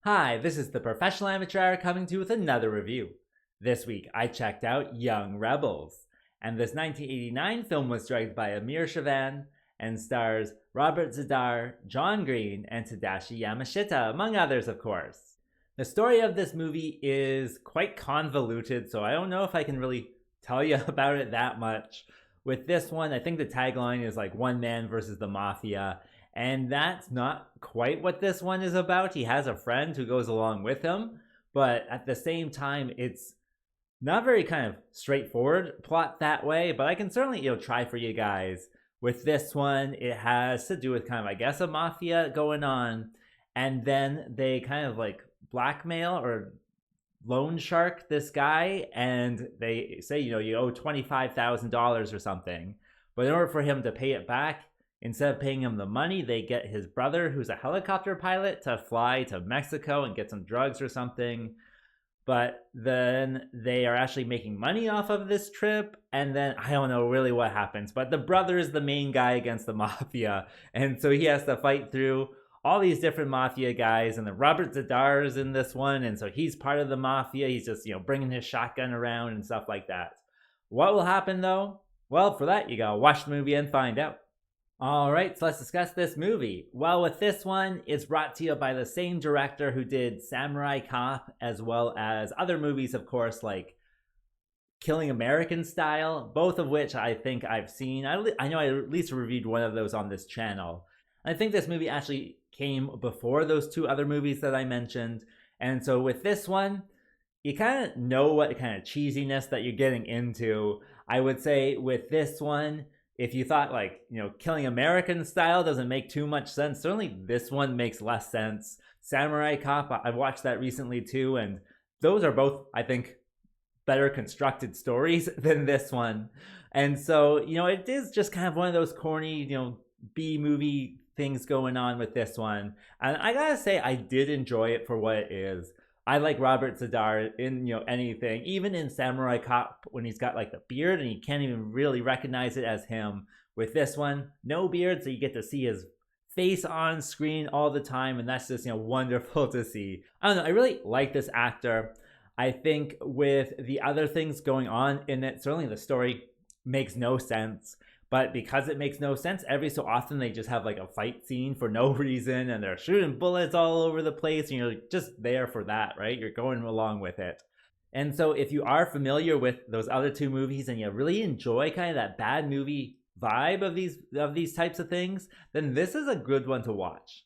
Hi, this is the Professional Amateur coming to you with another review. This week I checked out Young Rebels, and this 1989 film was directed by Amir Shavan and stars Robert Z'Dar, John Greene, and Tadashi Yamashita, among others, of course. The story of this movie is quite convoluted, so I don't know if I can really tell you about it that much. With this one, I think the tagline is like one man versus the Mafia, and that's not quite what this one is about. He has a friend who goes along with him, but at the same time, it's not very kind of straightforward plot that way, but I can certainly, try for you guys. With this one, it has to do with kind of, I guess, a mafia going on, and then they kind of like blackmail or loan shark this guy, and they say, you owe $25,000 or something, but in order for him to pay it back, instead of paying him the money, they get his brother, who's a helicopter pilot, to fly to Mexico and get some drugs or something. But then they are actually making money off of this trip, and then I don't know really what happens, but the brother is the main guy against the mafia, and so he has to fight through all these different mafia guys, and then Robert Z'Dar is in this one, and so he's part of the mafia. He's just, bringing his shotgun around and stuff like that. What will happen, though? Well, for that, you gotta watch the movie and find out. Alright, so let's discuss this movie. Well, with this one, it's brought to you by the same director who did Samurai Cop, as well as other movies, of course, like Killing American Style, both of which I think I've seen. I know I at least reviewed one of those on this channel. I think this movie actually came before those two other movies that I mentioned, and so with this one, you kind of know what kind of cheesiness that you're getting into. I would say with this one, if you thought like, Killing American Style doesn't make too much sense, certainly this one makes less sense. Samurai Cop, I've watched that recently too, and those are both, I think, better constructed stories than this one. And so, it is just kind of one of those corny, B movie things going on with this one. And I gotta say, I did enjoy it for what it is. I like Robert Z'Dar in, anything, even in Samurai Cop when he's got like the beard and you can't even really recognize it as him. With this one, no beard, so you get to see his face on screen all the time, and that's just, wonderful to see. I don't know, I really like this actor. I think with the other things going on in it, certainly the story makes no sense. But because it makes no sense, every so often they just have like a fight scene for no reason, and they're shooting bullets all over the place, and you're just there for that, right? You're going along with it. And so if you are familiar with those other two movies and you really enjoy kind of that bad movie vibe of these types of things, then this is a good one to watch.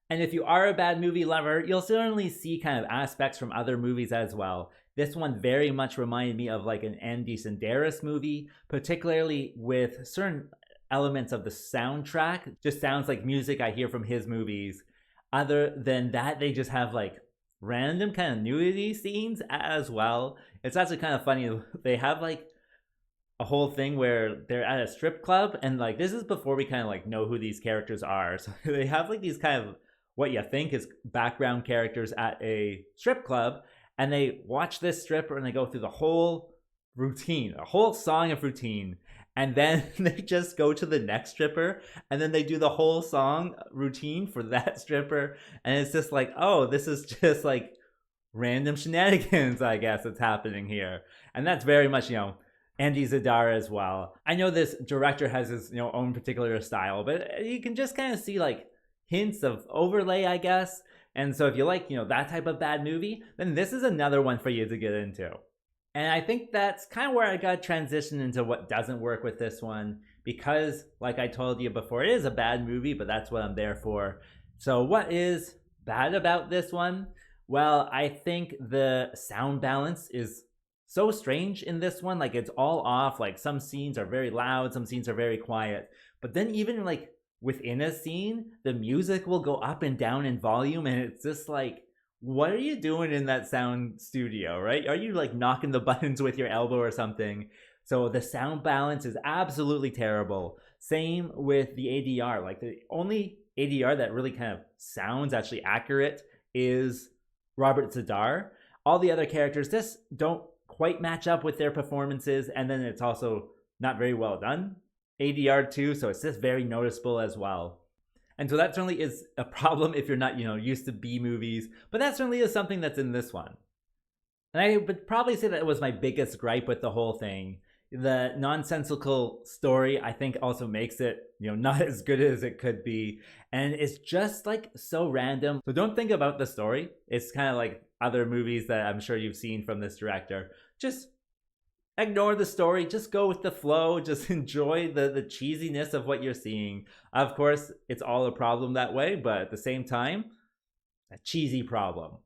And if you are a bad movie lover, you'll certainly see kind of aspects from other movies as well. This one very much reminded me of like an Andy Sedaris movie, particularly with certain elements of the soundtrack. Just sounds like music I hear from his movies. Other than that, they just have like random kind of nudity scenes as well. It's actually kind of funny. They have like a whole thing where they're at a strip club, and like this is before we kind of like know who these characters are. So they have like these kind of what you think is background characters at a strip club, and they watch this stripper and they go through the whole routine, a whole song of routine, and then they just go to the next stripper, and then they do the whole song routine for that stripper, and it's just like, oh, this is just like random shenanigans, I guess, that's happening here. And that's very much, Andy Z'Dar as well. I know this director has his, own particular style, but you can just kind of see like hints of overlay, I guess. And so if you like, that type of bad movie, then this is another one for you to get into. And I think that's kind of where I got transitioned into what doesn't work with this one, because like I told you before, it is a bad movie, but that's what I'm there for. So what is bad about this one? Well, I think the sound balance is so strange in this one. Like it's all off. Like some scenes are very loud, some scenes are very quiet. But then even like within a scene, the music will go up and down in volume, and it's just like, what are you doing in that sound studio, right? Are you like knocking the buttons with your elbow or something? So the sound balance is absolutely terrible. Same with the ADR. Like the only ADR that really kind of sounds actually accurate is Robert Z'Dar. All the other characters just don't quite match up with their performances, and then it's also not very well done ADR too, so it's just very noticeable as well. And so that certainly is a problem if you're not, used to B movies, but that certainly is something that's in this one. And I would probably say that was my biggest gripe with the whole thing. The nonsensical story, I think, also makes it, not as good as it could be. And it's just like so random. So don't think about the story. It's kind of like other movies that I'm sure you've seen from this director. Just ignore the story, just go with the flow, just enjoy the cheesiness of what you're seeing. Of course, it's all a problem that way, but at the same time, a cheesy problem.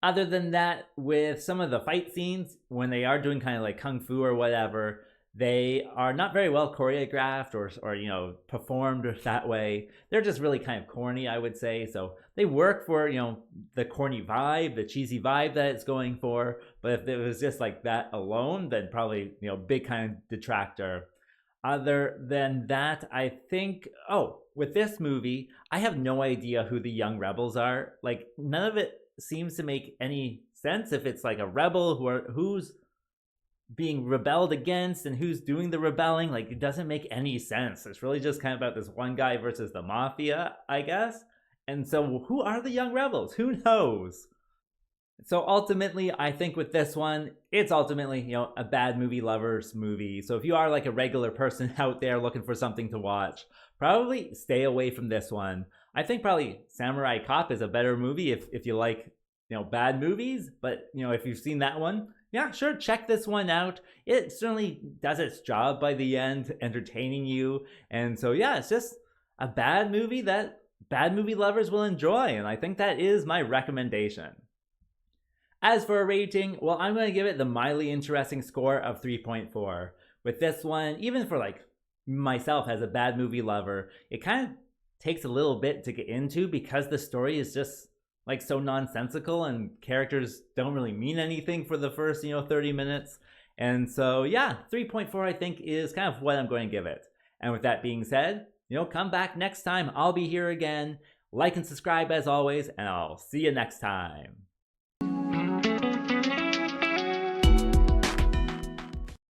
Other than that, with some of the fight scenes, when they are doing kind of like kung fu or whatever, they are not very well choreographed or performed that way. They're just really kind of corny, I would say. So they work for, the corny vibe, the cheesy vibe that it's going for. But if it was just like that alone, then probably, big kind of detractor. Other than that, I think, with this movie, I have no idea who the young rebels are. Like, none of it seems to make any sense. If it's like a rebel who's being rebelled against and who's doing the rebelling, like, it doesn't make any sense. It's really just kind of about this one guy versus the mafia, I guess. And so who are the young rebels? Who knows? So ultimately, I think with this one, it's ultimately, a bad movie lovers movie. So if you are like a regular person out there looking for something to watch, probably stay away from this one. I think probably Samurai Cop is a better movie if you like, bad movies. But, if you've seen that one, yeah, sure, check this one out. It certainly does its job by the end, entertaining you. And so, yeah, it's just a bad movie that bad movie lovers will enjoy. And I think that is my recommendation. As for a rating, well, I'm going to give it the mildly interesting score of 3.4. With this one, even for like myself as a bad movie lover, it kind of takes a little bit to get into because the story is just like so nonsensical and characters don't really mean anything for the first 30 minutes. And so yeah, 3.4 I think is kind of what I'm going to give it. And with that being said, come back next time. I'll be here again. Like and subscribe as always, and I'll see you next time.